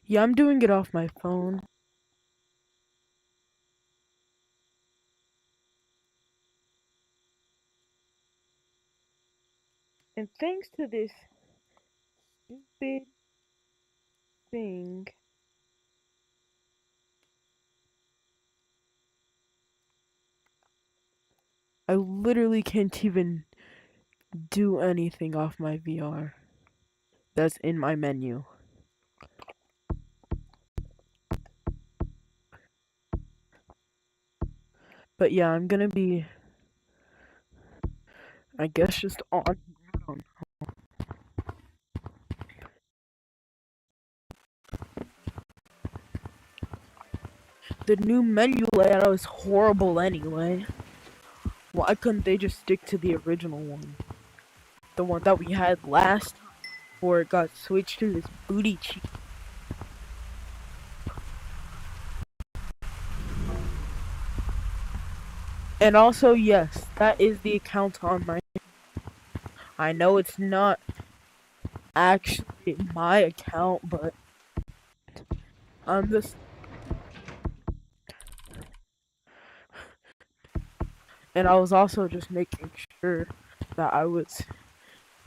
Yeah, I'm doing it off my phone. And thanks to this stupid thing, I literally can't even do anything off my VR that's in my menu. But yeah, I'm gonna be, I guess, just on. The new menu layout is horrible anyway. Why couldn't they just stick to the original one? The one that we had last time before it got switched to this booty cheek. And also, yes, that is the account on my. I know it's not actually my account, but I'm just. And I was also just making sure that I was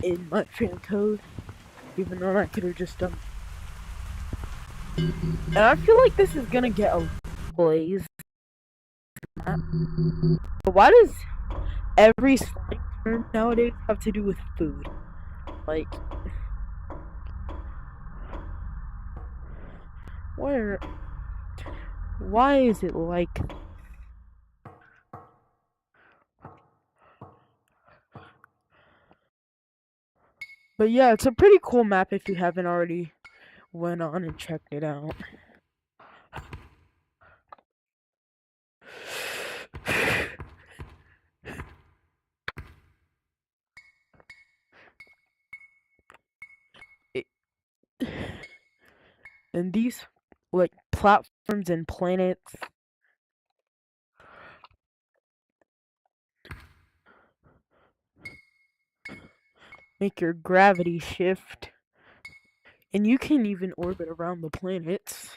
in my fan code, even though I could have just done. And I feel like this is gonna get a blaze. But why does every slang term nowadays have to do with food? Like, where? Why is it like? But yeah, it's a pretty cool map if you haven't already went on and checked it out. It, and these like platforms and planets make your gravity shift, and you can even orbit around the planets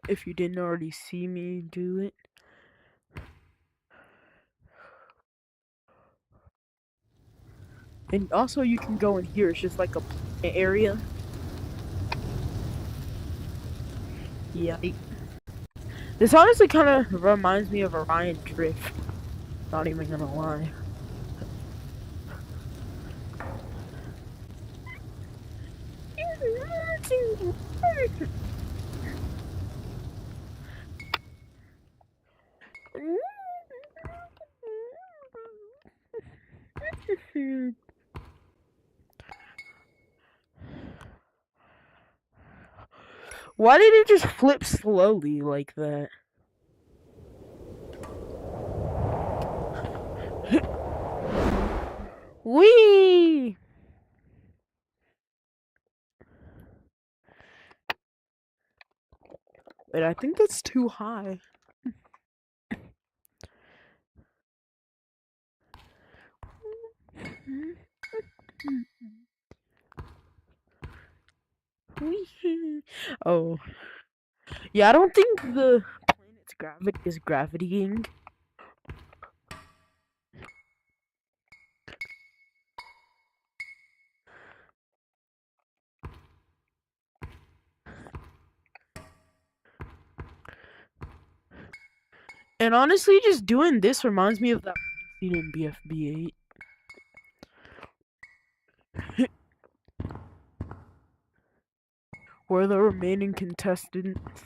if you didn't already see me do it. And also you can go in here, it's just like a planet area. Yeah. This honestly kind of reminds me of Orion Drift. Not even gonna lie. Why did it just flip slowly like that? Wee! Wait, I think that's too high. Wee! Oh. Yeah, I don't think the planet's gravity is gravitying. And honestly, just doing this reminds me of that scene in BFB 8 where the remaining contestants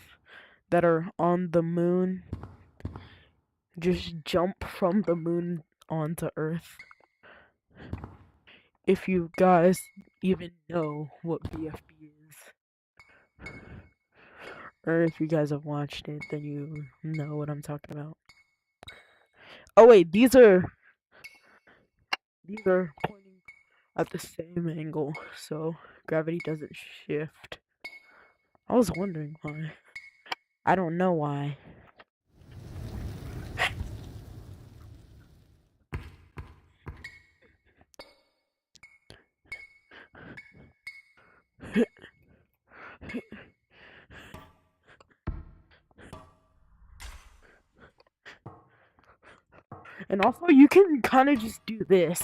that are on the moon just jump from the moon onto Earth. If you guys even know what BFB is, or if you guys have watched it, then you know what I'm talking about. Oh wait, these are pointing at the same angle, so gravity doesn't shift. I was wondering why. I don't know why. And also, you can kind of just do this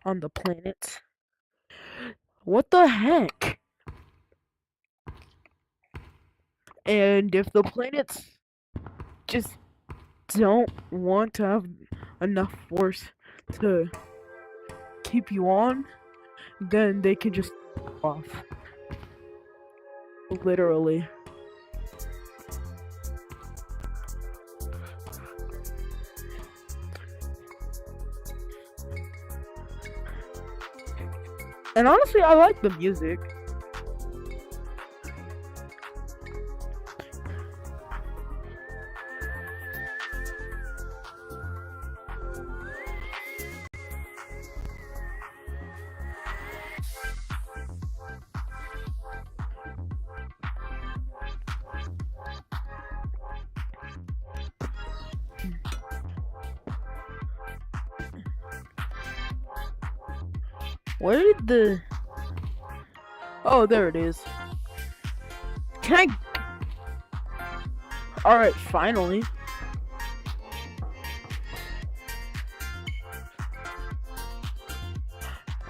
on the planets. What the heck? And if the planets just don't want to have enough force to keep you on, then they can just off. Literally. And honestly, I like the music. Where did the... Oh, there it is. Can I... Alright, finally.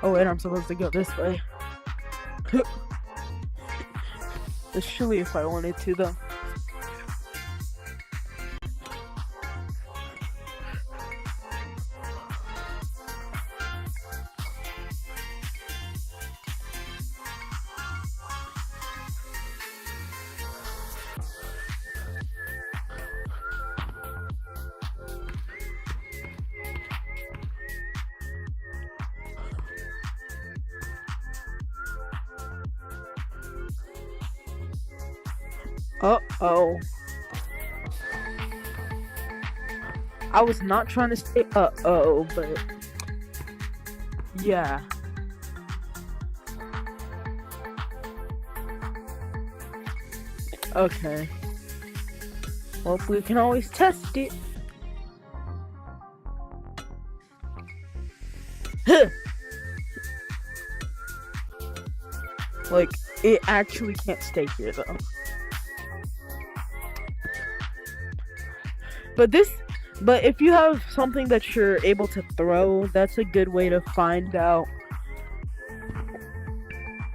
Oh wait, I'm supposed to go this way. It's chilly if I wanted to, though. Uh-oh. I was not trying to say uh-oh, but... yeah. Okay. Well, we can always test it. Like, it actually can't stay here, though. But if you have something that you're able to throw, that's a good way to find out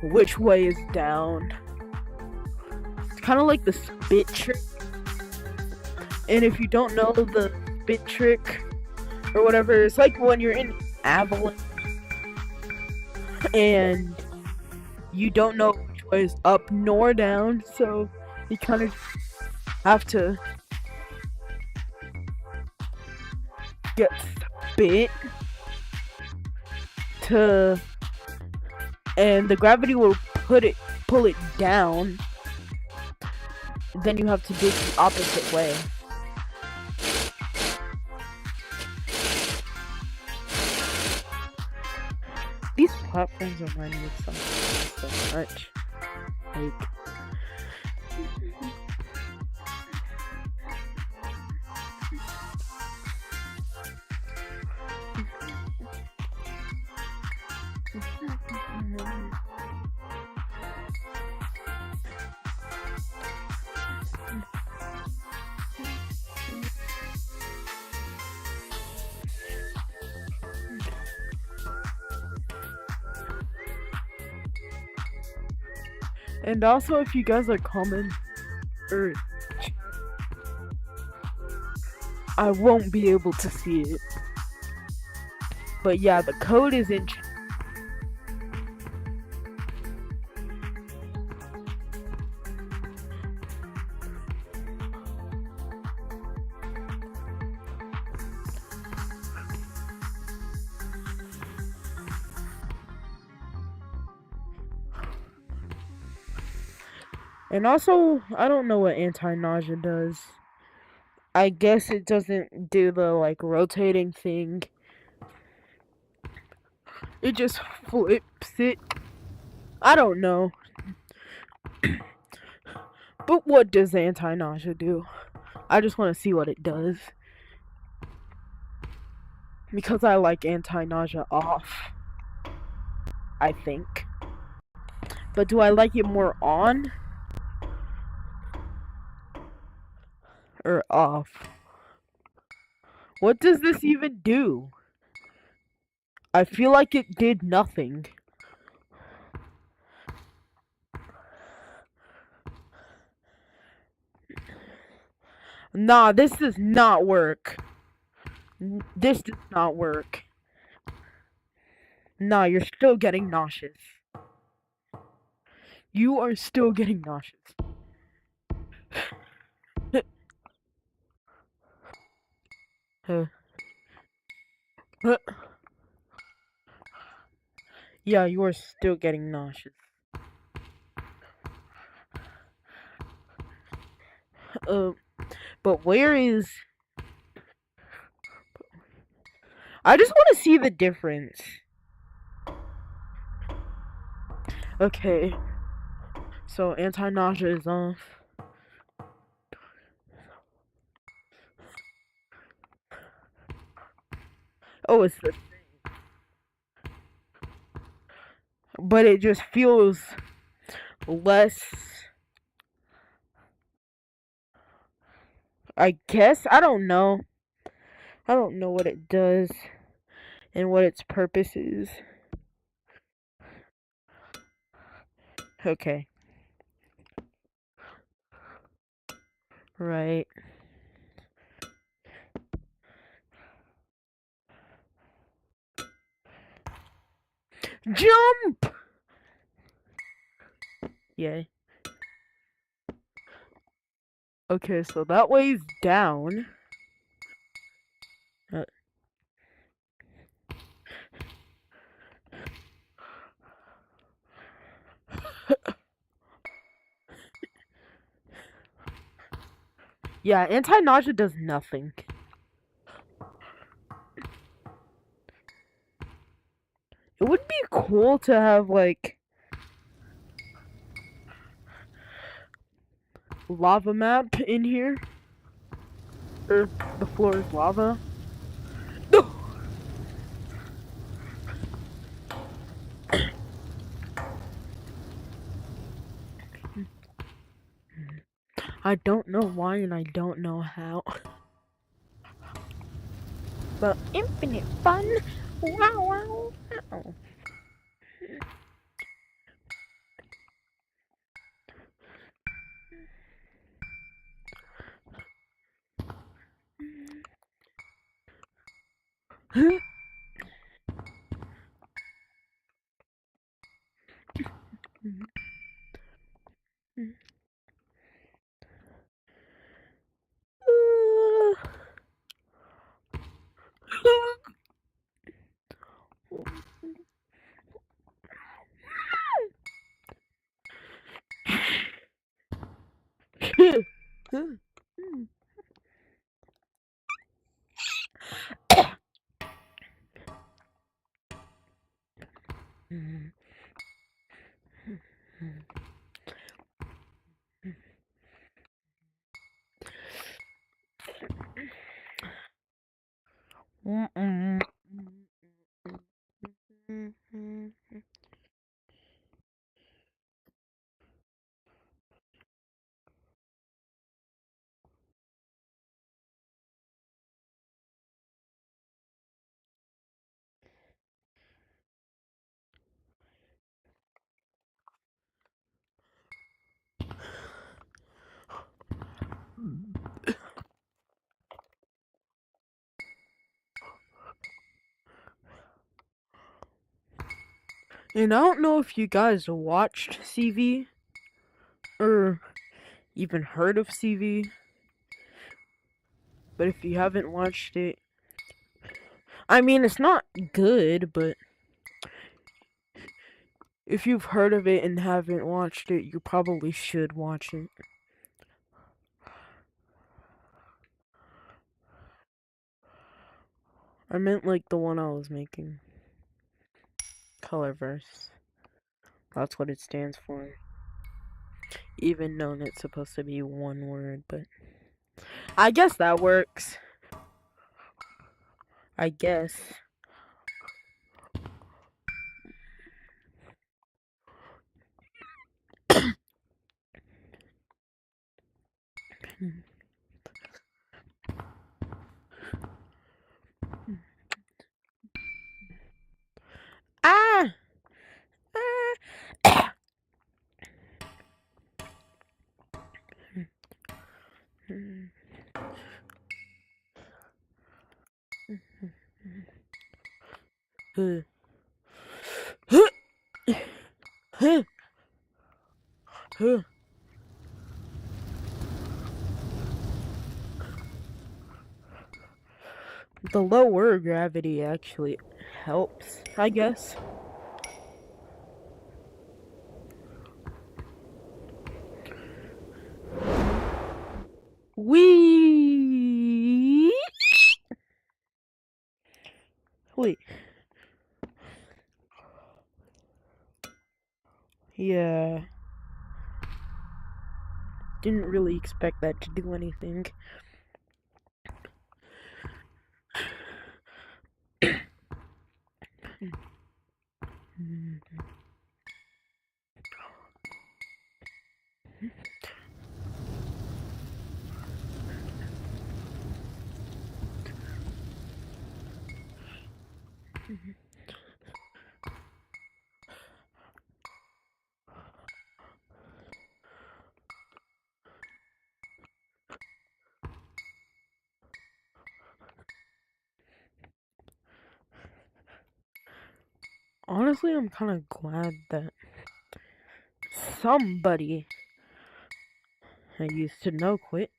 which way is down. It's kind of like the spit trick. And if you don't know the spit trick or whatever, it's like when you're in avalanche and you don't know which way is up nor down, so you kind of have to get spit to, and the gravity will pull it down. Then you have to dig the opposite way. These platforms remind me of something so much. Like, and also, if you guys are comment or I won't be able to see it. But yeah, the code is in chat. And also, I don't know what anti-nausea does. I guess it doesn't do the, like, rotating thing. It just flips it. I don't know. But what does anti-nausea do? I just want to see what it does. Because I like anti-nausea off, I think. But do I like it more on? Or off? What does this even do? I feel like it did nothing. Nah, this does not work. This does not work. Nah, you're still getting nauseous. You are still getting nauseous. Yeah, you are still getting nauseous. But where is... I just want to see the difference. Okay. So, anti-nausea is off. Oh, it's the same. But it just feels less... I guess? I don't know. I don't know what it does and what its purpose is. Okay. Right. Jump! Yay. Okay, so that weighs down. Yeah, anti-nausea does nothing. It would be cool to have, like, lava map in here. Or the floor is lava. No! I don't know why and I don't know how. But infinite fun! Wow, wow, wow. And I don't know if you guys watched CV or even heard of CV, but if you haven't watched it, I mean, it's not good, but if you've heard of it and haven't watched it, you probably should watch it. I meant like the one I was making. Colorverse. That's what it stands for. Even known it's supposed to be one word, but I guess that works. I guess. The lower gravity actually helps, I guess. Wee. Wait. Yeah. Didn't really expect that to do anything. Honestly, I'm kind of glad that somebody I used to know quit.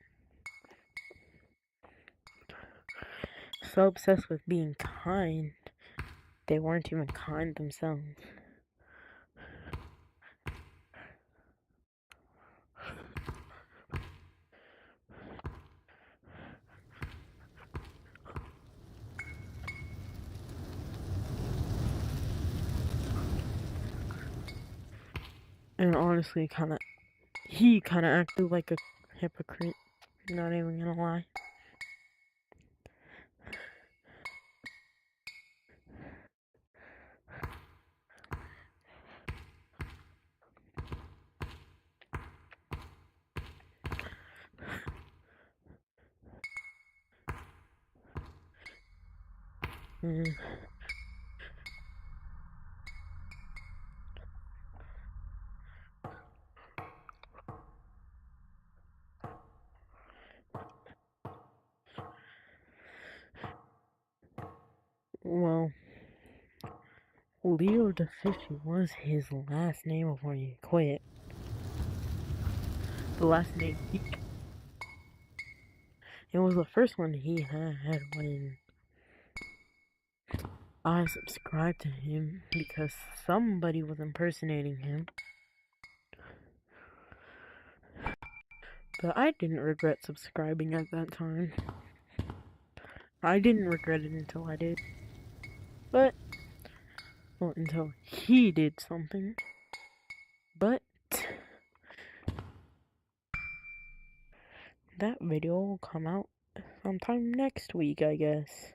So obsessed with being kind, they weren't even kind themselves. And honestly, he kind of acted like a hypocrite. Not even gonna lie. Well, Leo the Fishy was his last name before he quit. The last name it was the first one he had when I subscribed to him because somebody was impersonating him. But I didn't regret subscribing at that time. I didn't regret it until I did. But, well, until he did something. But, that video will come out sometime next week, I guess.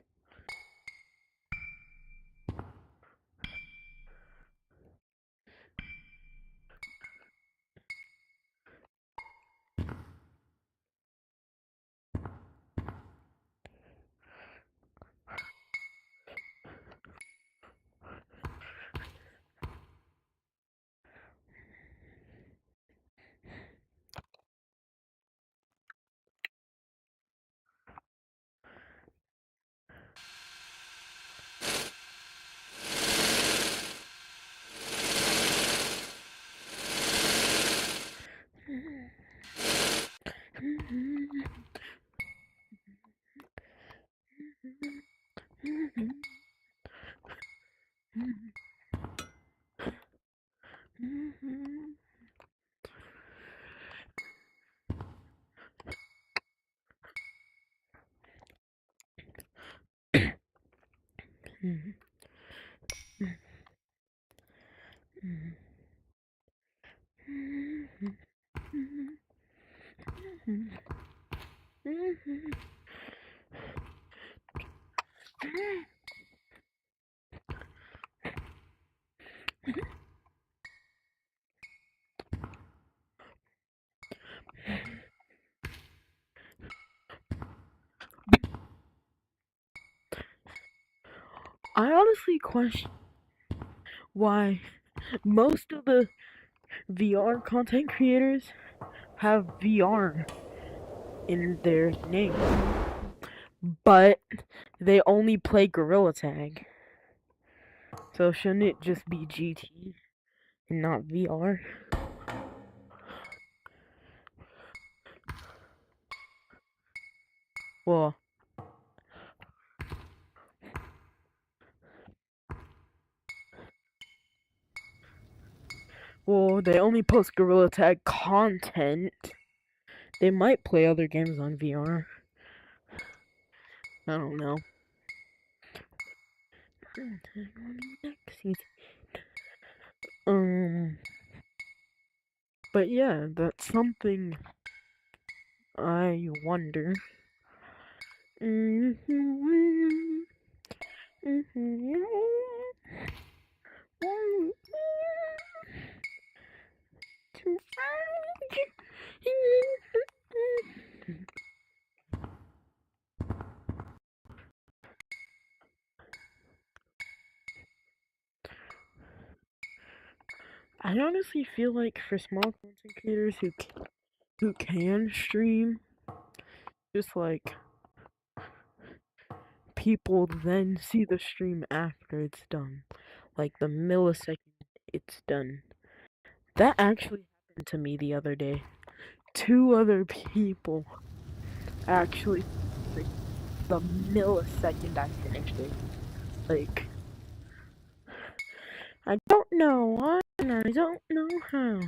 I honestly question why most of the VR content creators have VR in their name. but they only play Gorilla Tag. So shouldn't it just be GT and not VR? Well, they only post Gorilla Tag content. They might play other games on VR. I don't know. But yeah, that's something I wonder. I honestly feel like for small content creators who can stream, just like people then see the stream after it's done, like the millisecond it's done. That actually happened to me the other day. Two other people actually like, the millisecond I finished it. Like I don't know why and I don't know how.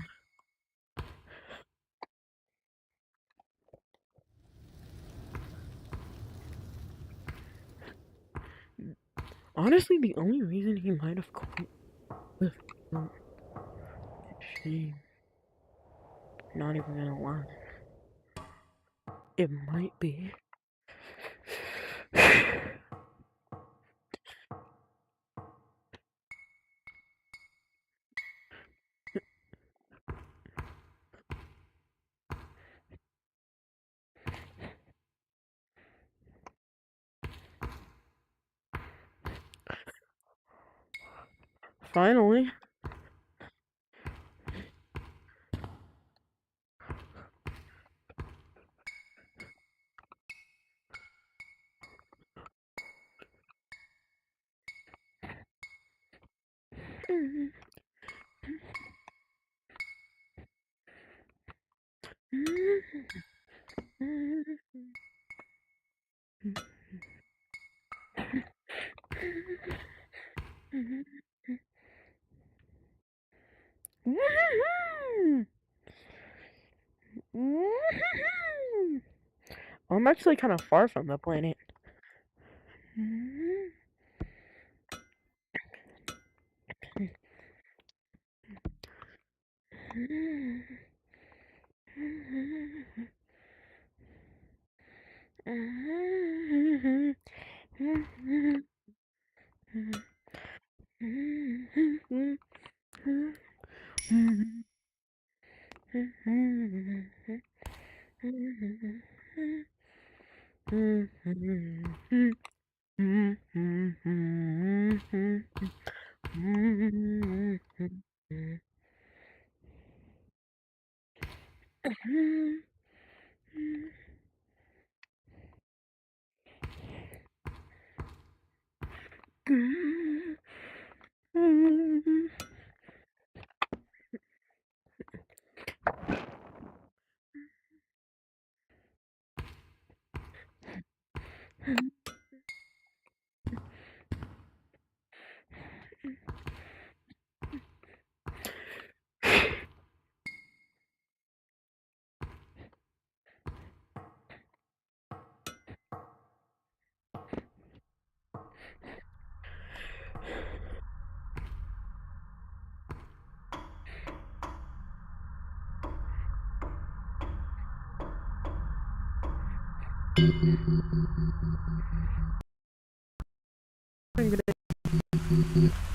Honestly, the only reason he might have quit was shame. Not even gonna lie. It might be. Finally. I'm actually kind of far from the planet.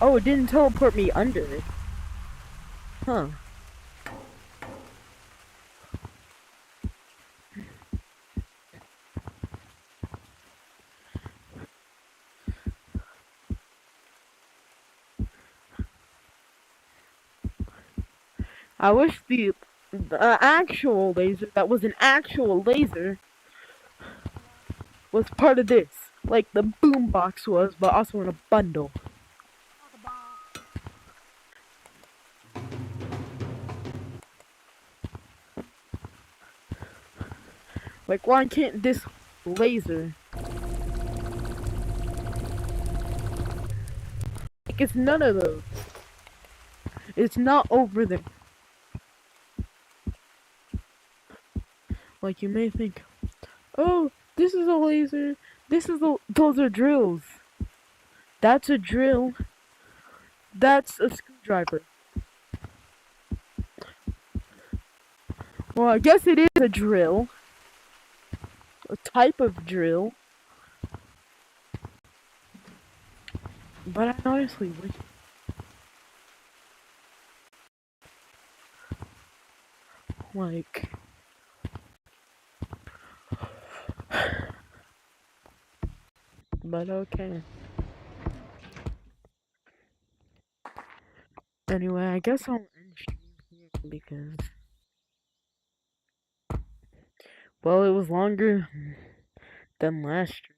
Oh, it didn't teleport me under it. Huh. I wish the actual laser that was an actual laser was part of this, like the boombox was, but also in a bundle. Like, why can't this laser? Like, it's none of those. It's not over there. Like, you may think, oh, this is a laser. Those are drills. That's a drill. That's a screwdriver. Well, I guess it is a drill. A type of drill. But I honestly wish. Like. But okay. Anyway, I guess I'll end stream here because. Well, it was longer than last stream.